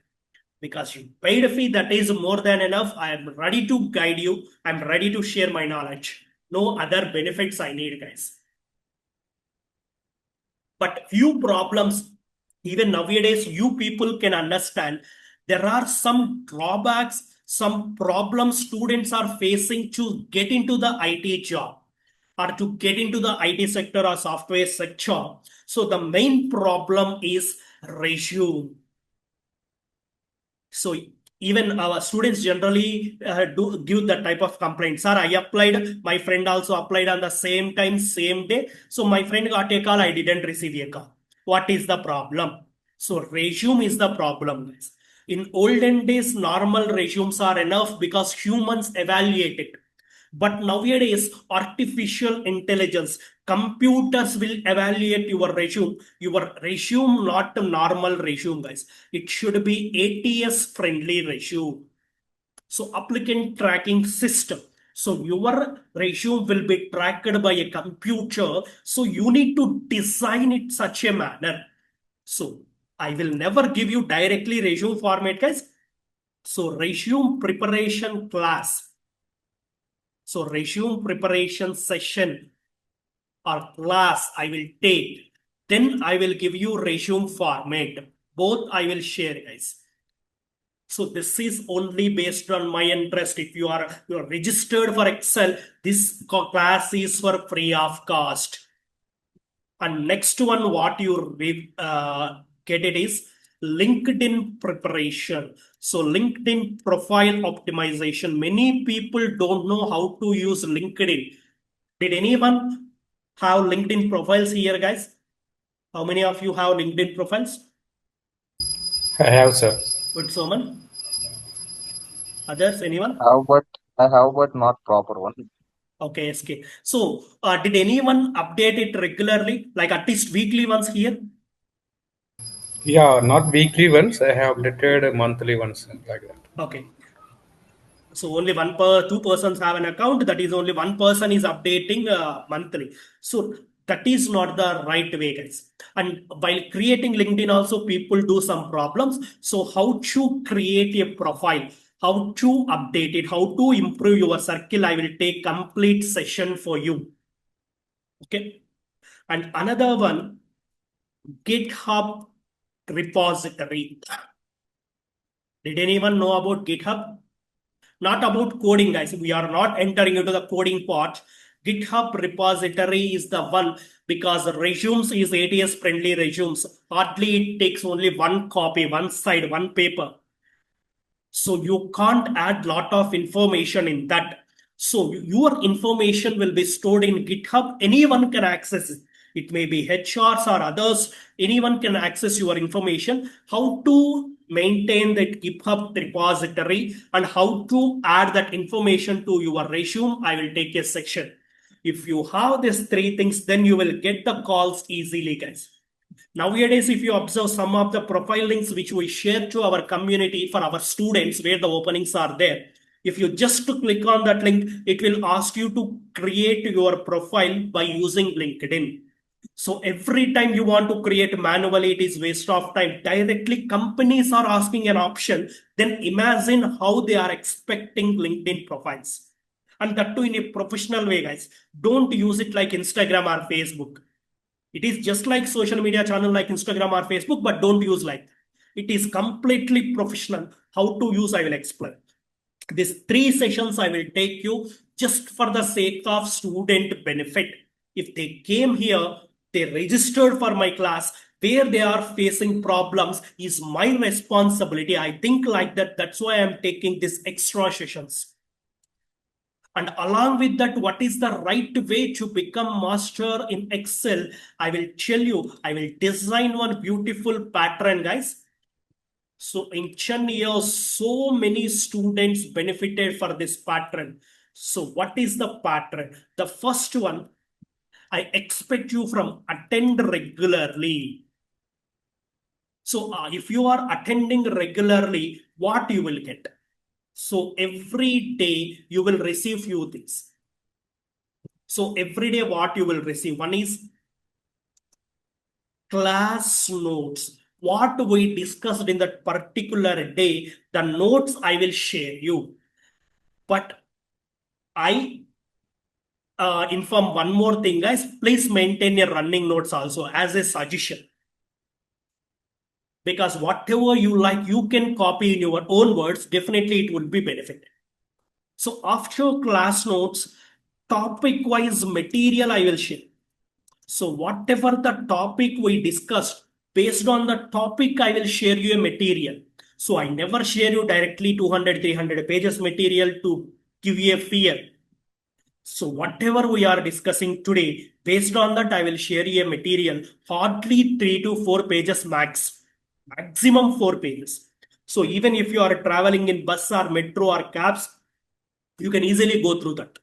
because you paid a fee, that is more than enough. I am ready to guide you. I'm ready to share my knowledge. No other benefits I need, guys. But few problems, even nowadays, you people can understand there are some drawbacks, some problems students are facing to get into the IT job or to get into the IT sector or software sector. So the main problem is resume. So even our students generally do give that type of complaint. Sir, I applied, my friend also applied on the same time, same day. So my friend got a call, I didn't receive a call. What is the problem? So resume is the problem, guys. In olden days, normal resumes are enough because humans evaluate it. But nowadays, artificial intelligence, computers will evaluate your resume, not a normal resume, guys. It should be ATS friendly resume. So applicant tracking system. So your resume will be tracked by a computer. So you need to design it such a manner. So I will never give you directly resume format, guys. So resume preparation class. So resume preparation session or class I will take. Then I will give you resume format. Both I will share, guys. So this is only based on my interest. If you are registered for Excel, this class is for free of cost. And next one, what you get it is LinkedIn preparation. So LinkedIn profile optimization. Many people don't know how to use LinkedIn. Did anyone have LinkedIn profiles here, guys? How many of you have LinkedIn profiles? I have, sir. Good, Soman. Others, anyone? Have but I have but not proper one. Okay, SK. So, did anyone update it regularly, like at least weekly once here? Yeah, not weekly ones. I have updated monthly ones like that. Okay. So only two persons have an account. That is only one person is updating monthly. So that is not the right way, guys. And while creating LinkedIn, also people do some problems. So how to create a profile, how to update it, how to improve your circle, I will take complete session for you. Okay. And another one, GitHub repository. Did anyone know about GitHub? Not about coding, guys. We are not entering into the coding part. GitHub repository is the one, because resumes is ATS friendly resumes. Hardly it takes only one copy, one side, one paper. So you can't add lot of information in that. So your information will be stored in GitHub. Anyone can access it. It may be HRs or others. Anyone can access your information. How to maintain that GitHub repository and how to add that information to your resume, I will take a section. If you have these three things, then you will get the calls easily, guys. Nowadays, if you observe some of the profile links which we share to our community for our students, where the openings are there, if you just click on that link, it will ask you to create your profile by using LinkedIn. So every time you want to create manually, it is waste of time. Directly, companies are asking an option. Then imagine how they are expecting LinkedIn profiles. And that too in a professional way, guys. Don't use it like Instagram or Facebook. It is just like social media channel like Instagram or Facebook, but don't use like that. It is completely professional. How to use, I will explain. These three sessions I will take you just for the sake of student benefit. If they came here, they registered for my class, where they are facing problems is my responsibility. I think like that. That's why I'm taking these extra sessions. And along with that, what is the right way to become master in Excel? I will tell you, I will design one beautiful pattern, guys. So in 10 years, so many students benefited for this pattern. So what is the pattern? The first one, I expect you from attend regularly. So if you are attending regularly, what you will get? So every day you will receive few things. So every day what you will receive? One is class notes. What we discussed in that particular day, the notes I will share you. But I inform one more thing, guys. Please maintain your running notes also as a suggestion. Because whatever you like, you can copy in your own words. Definitely, it will be benefit. So after class notes, topic-wise material I will share. So whatever the topic we discussed, based on the topic, I will share you a material. So I never share you directly 200, 300 pages material to give you a fear. So whatever we are discussing today, based on that, I will share you a material, hardly 3 to 4 pages max, maximum 4 pages. So even if you are traveling in bus or metro or cabs, you can easily go through that.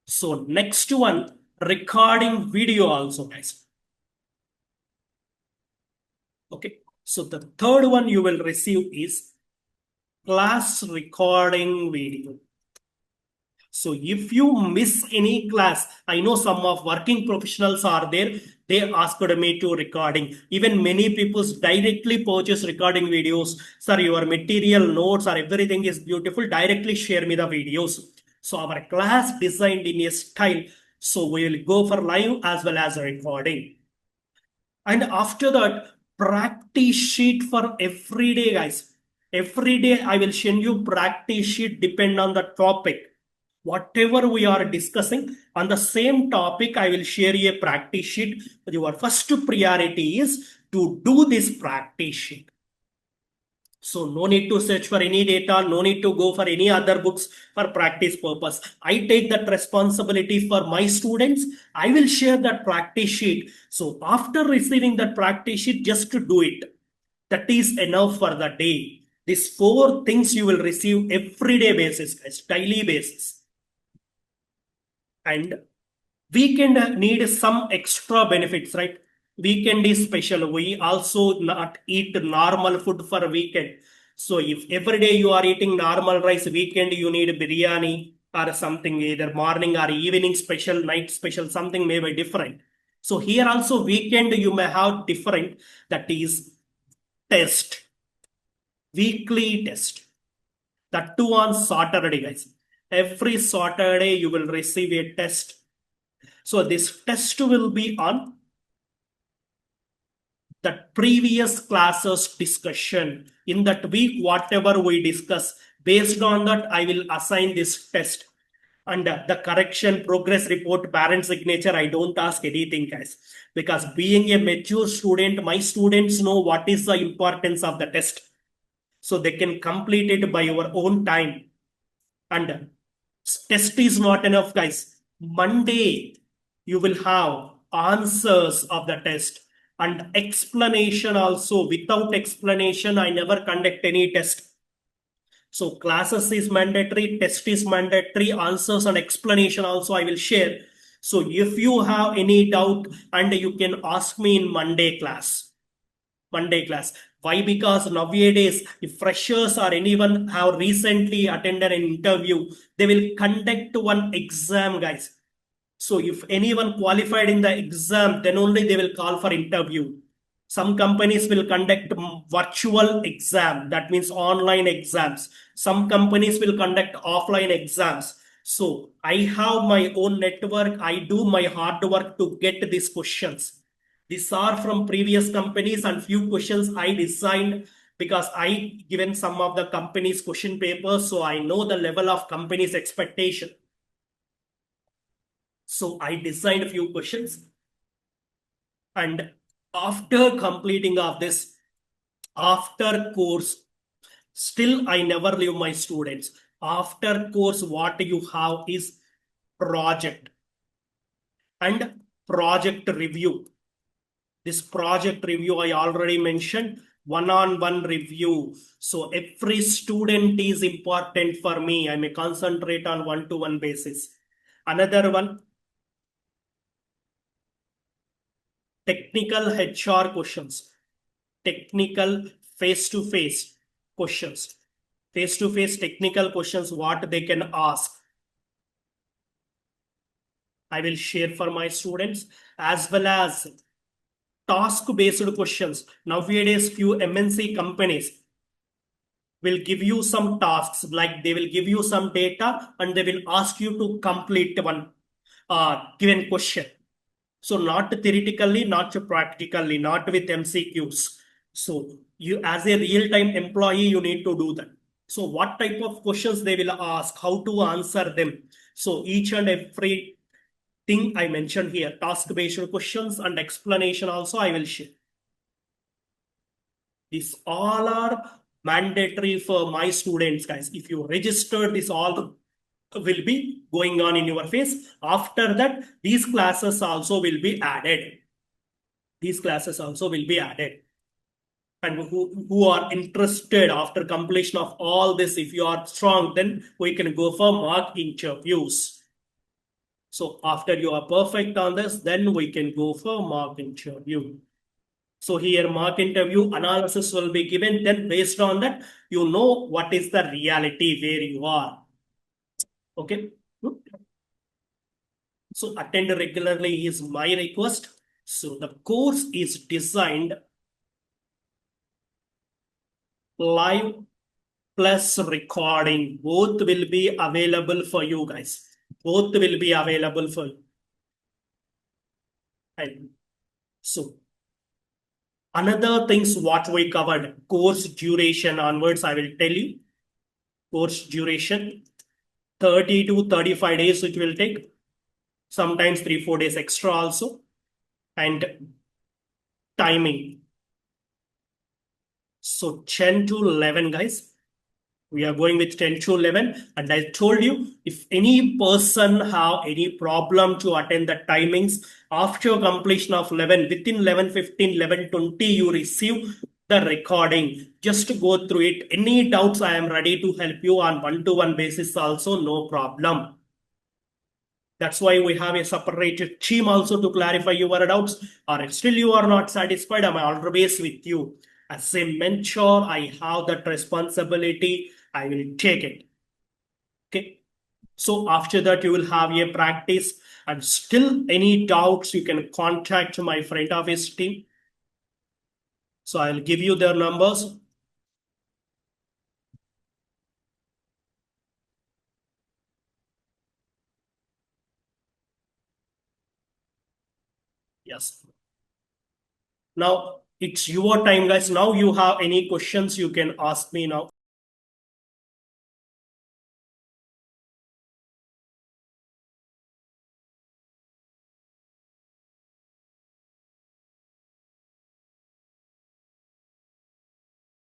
So next one, recording video also, guys. Okay. So the third one you will receive is class recording video. So if you miss any class, I know some of working professionals are there. They asked me to recording. Even many people directly purchase recording videos. Sir, your material notes or everything is beautiful. Directly share me the videos. So our class designed in a style. So we will go for live as well as recording. And after that, practice sheet for every day, guys. Every day I will send you practice sheet depend on the topic. Whatever we are discussing on the same topic, I will share you a practice sheet. Your first priority is to do this practice sheet. So no need to search for any data, no need to go for any other books for practice purpose. I take that responsibility for my students. I will share that practice sheet. So after receiving that practice sheet, just to do it. That is enough for the day. These 4 things you will receive everyday basis, guys, daily basis. And weekend need some extra benefits, right? Weekend is special. We also not eat normal food for weekend. So if every day you are eating normal rice, weekend you need biryani or something, either morning or evening special, night special, something may be different. So here also weekend you may have different, that is test, weekly test. That too on Saturday, guys. Every Saturday you will receive a test. So this test will be on the previous classes discussion. In that week, whatever we discuss, based on that, I will assign this test. And the correction, progress report, parent signature, I don't ask anything, guys. Because being a mature student, my students know what is the importance of the test. So they can complete it by your own time. And test is not enough, guys. Monday, you will have answers of the test and explanation also. Without explanation, I never conduct any test. So classes is mandatory, test is mandatory, answers and explanation also I will share. So if you have any doubt, and you can ask me in Monday class. Monday class. Why? Because nowadays, if freshers or anyone have recently attended an interview, they will conduct one exam, guys. So if anyone qualified in the exam, then only they will call for interview. Some companies will conduct virtual exam, that means online exams. Some companies will conduct offline exams. So I have my own network. I do my hard work to get these questions. These are from previous companies, and few questions I designed because I given some of the companies question papers. So I know the level of company's expectation. So I designed a few questions, and after completing of this, after course, still I never leave my students. After course, what you have is project and project review. This project review I already mentioned, one-on-one review. So every student is important for me. I may concentrate on one-to-one basis. Another one, technical HR questions, technical face-to-face questions, face-to-face technical questions, what they can ask. I will share for my students, as well as task-based questions. Nowadays, few MNC companies will give you some tasks, like they will give you some data and they will ask you to complete one given question. So not theoretically, not practically, not with MCQs. So you, as a real-time employee, you need to do that. So what type of questions they will ask, how to answer them. So each and every thing I mentioned here, task-based questions and explanation also I will share. These all are mandatory for my students, guys. If you register, this all will be going on in your face. After that, these classes also will be added. These classes also will be added. And who are interested after completion of all this, if you are strong, then we can go for mock interviews. So after you are perfect on this, then we can go for mock interview. So here mock interview analysis will be given. Then based on that, you know what is the reality where you are. Okay. So attend regularly is my request. So the course is designed live plus recording. Both will be available for you guys. Both will be available for you. And so another things what we covered, course duration onwards, I will tell you. Course duration, 30 to 35 days it will take. Sometimes 3-4 days extra also. And timing. So 10 to 11, guys. We are going with 10 to 11. And I told you, if any person have any problem to attend the timings, after completion of 11, within 11:15, 11:20, you receive the recording. Just go through it. Any doubts, I am ready to help you on one-to-one basis also, no problem. That's why we have a separated team also to clarify your doubts. Or if still you are not satisfied, I'm always with you. As a mentor, I have that responsibility. I will take it. Okay. So after that, you will have a practice. And still any doubts, you can contact my front office team. So I'll give you their numbers. Yes. Now it's your time, guys. Now you have any questions, you can ask me now.